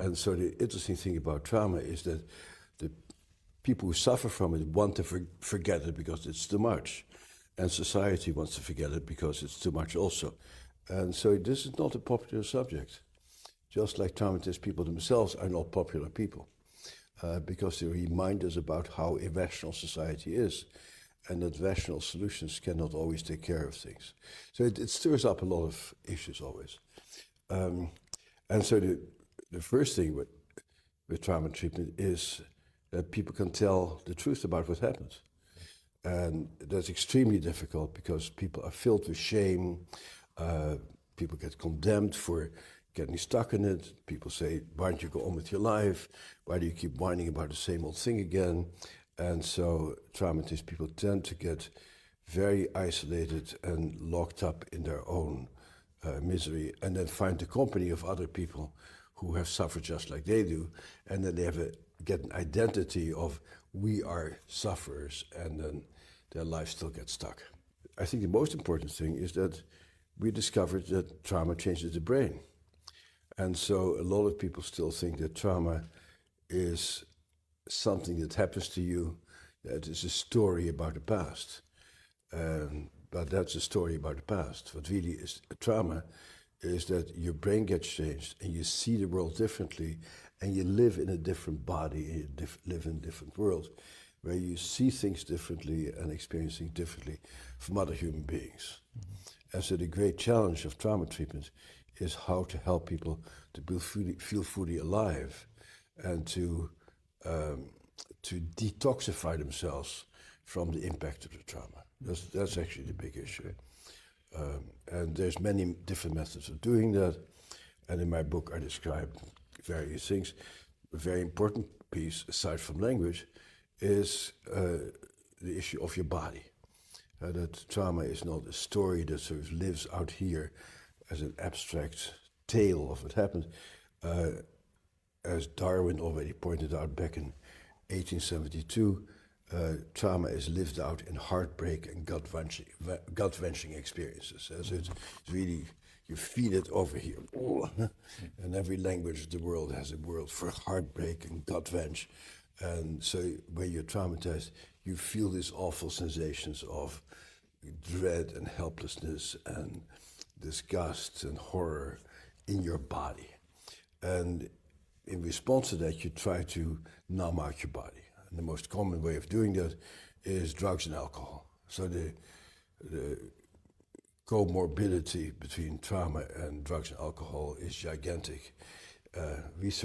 And so the interesting thing about trauma is that the people who suffer from it want to forget it because it's too much. And society wants to forget it because it's too much also. And so this is not a popular subject. Just like traumatized people themselves are not popular people. Because they remind us about how irrational society is, and that rational solutions cannot always take care of things. So it stirs up a lot of issues always. And so the first thing with trauma treatment is that people can tell the truth about what happened. And that's extremely difficult because people are filled with shame. People get condemned for getting stuck in it. People say, why don't you go on with your life? Why do you keep whining about the same old thing again? And so traumatized people tend to get very isolated and locked up in their own misery, and then find the company of other people who have suffered just like they do, and then they get an identity of we are sufferers, and then their life still gets stuck. I think the most important thing is that we discovered that trauma changes the brain. And so a lot of people still think that trauma is something that happens to you, that is a story about the past. But that's a story about the past. What really is a trauma is that your brain gets changed and you see the world differently, and you live in a different body, and you live in a different world, where you see things differently and experience things differently from other human beings. And so the great challenge of trauma treatment is how to help people to feel fully alive, and to detoxify themselves from the impact of the trauma. That's actually the big issue. And there's many different methods of doing that. And in my book I describe various things. A very important piece, aside from language, is the issue of your body. That trauma is not a story that sort of lives out here as an abstract tale of what happened. As Darwin already pointed out back in 1872, trauma is lived out in heartbreak and gut-wrenching experiences. So it's really, you feel it over here. And every language of the world has a word for heartbreak and gut-wrench. And so when you're traumatized, you feel these awful sensations of dread and helplessness and disgust and horror in your body. And in response to that, you try to numb out your body. And the most common way of doing that is drugs and alcohol. So the comorbidity between trauma and drugs and alcohol is gigantic. Research